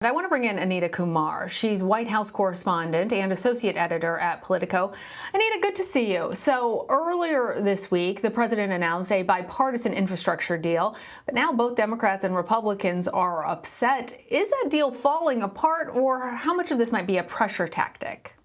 I want to bring in Anita Kumar. She's White House correspondent and associate editor at Politico. Anita, good to see you. So earlier this week, the president announced a bipartisan infrastructure deal, but now both Democrats and Republicans are upset. Is that deal falling apart, or how much of this might be a pressure tactic?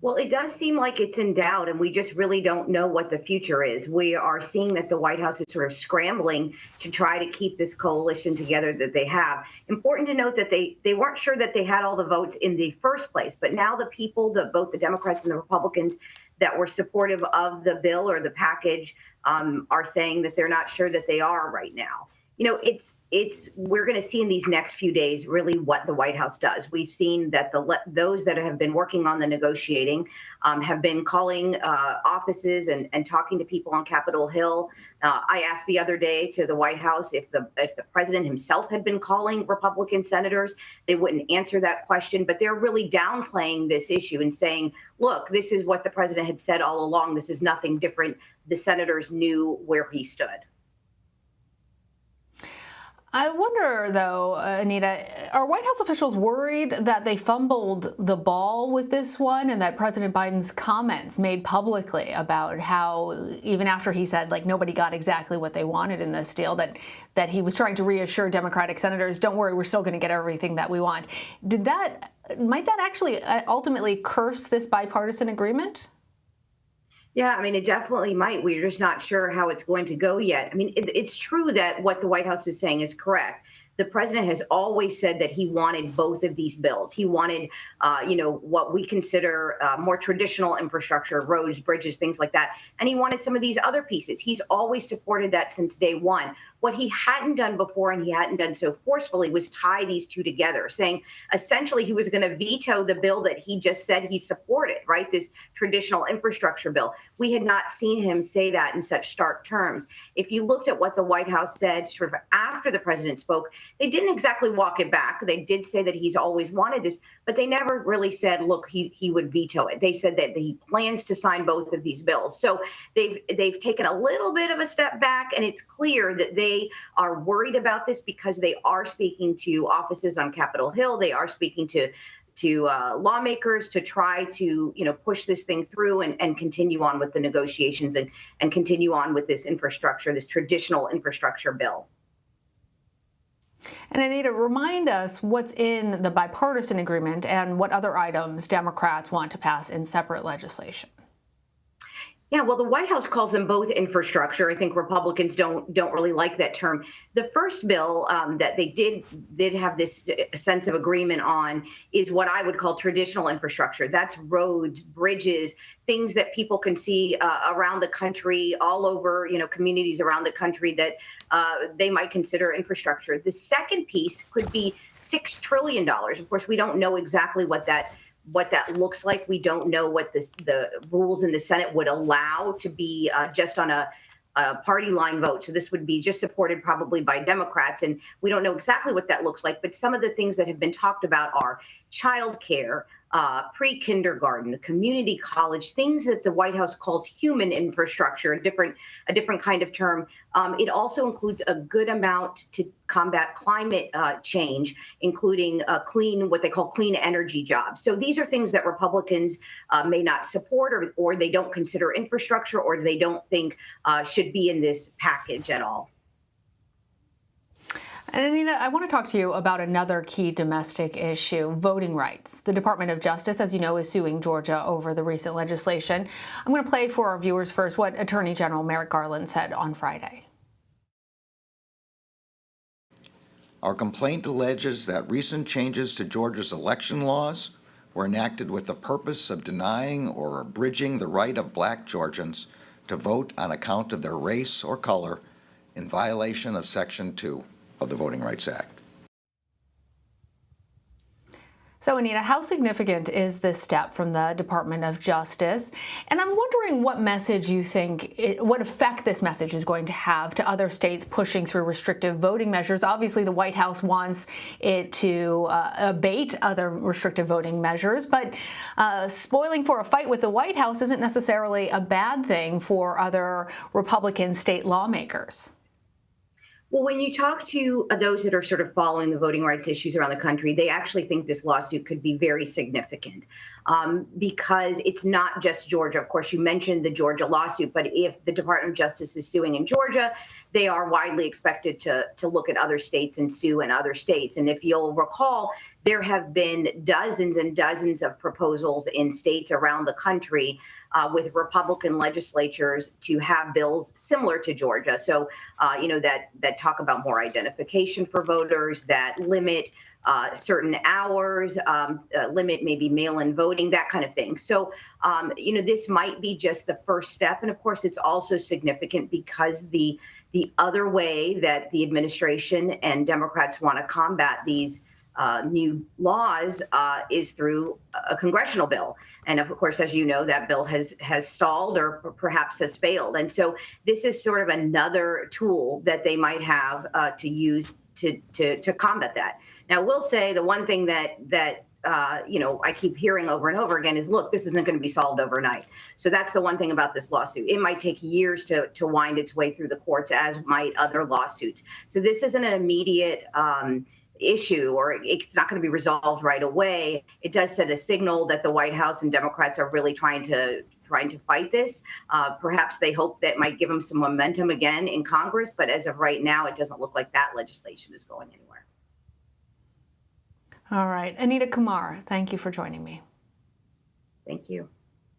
Well, it does seem like it's in doubt, and we just really don't know what the future is. We are seeing that the White House is sort of scrambling to try to keep this coalition together that they have. Important to note that they weren't sure that they had all the votes in the first place, but now the people, both the Democrats and the Republicans that were supportive of the bill or the package are saying that they're not sure that they are right now. You know, we're going to see in these next few days really what the White House does. We've seen that those that have been working on the negotiating have been calling offices and talking to people on Capitol Hill. I asked the other day to the White House if the president himself had been calling Republican senators. They wouldn't answer that question, but they're really downplaying this issue and saying, look, this is what the president had said all along. This is nothing different. The senators knew where he stood. I wonder, though, Anita, are White House officials worried that they fumbled the ball with this one, and that President Biden's comments made publicly about how, even after he said, like, nobody got exactly what they wanted in this deal, that he was trying to reassure Democratic senators, don't worry, we're still going to get everything that we want. Might that actually ultimately curse this bipartisan agreement? Yeah, I mean, it definitely might. We're just not sure how it's going to go yet. I mean, it's true that what the White House is saying is correct. The president has always said that he wanted both of these bills. He wanted, what we consider more traditional infrastructure, roads, bridges, things like that. And he wanted some of these other pieces. He's always supported that since day one. What he hadn't done before, and he hadn't done so forcefully, was tie these two together, saying essentially he was going to veto the bill that he just said he supported, right? This traditional infrastructure bill. We had not seen him say that in such stark terms. If you looked at what the White House said sort of after the president spoke, they didn't exactly walk it back. They did say that he's always wanted this, but they never really said, look, he would veto it. They said that he plans to sign both of these bills. So they've taken a little bit of a step back, and it's clear that they are worried about this because they are speaking to offices on Capitol Hill. They are speaking to lawmakers to try to, push this thing through and continue on with the negotiations and continue on with this infrastructure, this traditional infrastructure bill. And Anita, remind us what's in the bipartisan agreement and what other items Democrats want to pass in separate legislation. Yeah, well, the White House calls them both infrastructure. I think Republicans don't really like that term. The first bill that they did have this sense of agreement on is what I would call traditional infrastructure. That's roads, bridges, things that people can see around the country, all over, communities around the country that they might consider infrastructure. The second piece could be $6 trillion. Of course, we don't know exactly what that looks like. We don't know what the rules in the Senate would allow to be just on a party line vote. So this would be just supported probably by Democrats. And we don't know exactly what that looks like. But some of the things that have been talked about are childcare, pre-kindergarten, community college, things that the White House calls human infrastructure, a different kind of term. It also includes a good amount to combat climate change, including what they call clean energy jobs. So these are things that Republicans may not support, or they don't consider infrastructure, or they don't think should be in this package at all. And Anita, I want to talk to you about another key domestic issue, voting rights. The Department of Justice, as you know, is suing Georgia over the recent legislation. I'm going to play for our viewers first what Attorney General Merrick Garland said on Friday. Our complaint alleges that recent changes to Georgia's election laws were enacted with the purpose of denying or abridging the right of Black Georgians to vote on account of their race or color in violation of Section 2 of the Voting Rights Act. So, Anita, how significant is this step from the Department of Justice? And I'm wondering what message you think, what effect this message is going to have to other states pushing through restrictive voting measures. Obviously, the White House wants it to abate other restrictive voting measures, but spoiling for a fight with the White House isn't necessarily a bad thing for other Republican state lawmakers. Well, when you talk to those that are sort of following the voting rights issues around the country, they actually think this lawsuit could be very significant because it's not just Georgia. Of course, you mentioned the Georgia lawsuit, but if the Department of Justice is suing in Georgia, they are widely expected to look at other states and sue in other states. And if you'll recall, there have been dozens and dozens of proposals in states around the country with Republican legislatures to have bills similar to Georgia. So, that talk about more identification for voters, that limit certain hours, limit maybe mail-in voting, that kind of thing. So, this might be just the first step. And of course, it's also significant because the other way that the administration and Democrats want to combat these new laws is through a congressional bill. And of course, as you know, that bill has stalled or perhaps has failed. And so this is sort of another tool that they might have to use to combat that. Now, we'll say the one thing that I keep hearing over and over again is, look, this isn't going to be solved overnight. So that's the one thing about this lawsuit. It might take years to wind its way through the courts, as might other lawsuits. So this isn't an immediate issue, or it's not going to be resolved right away. It does set a signal that the White House and Democrats are really trying to fight this. Perhaps they hope that might give them some momentum again in Congress, but as of right now, it doesn't look like that legislation is going anywhere. All right. Anita Kumar, thank you for joining me. Thank you.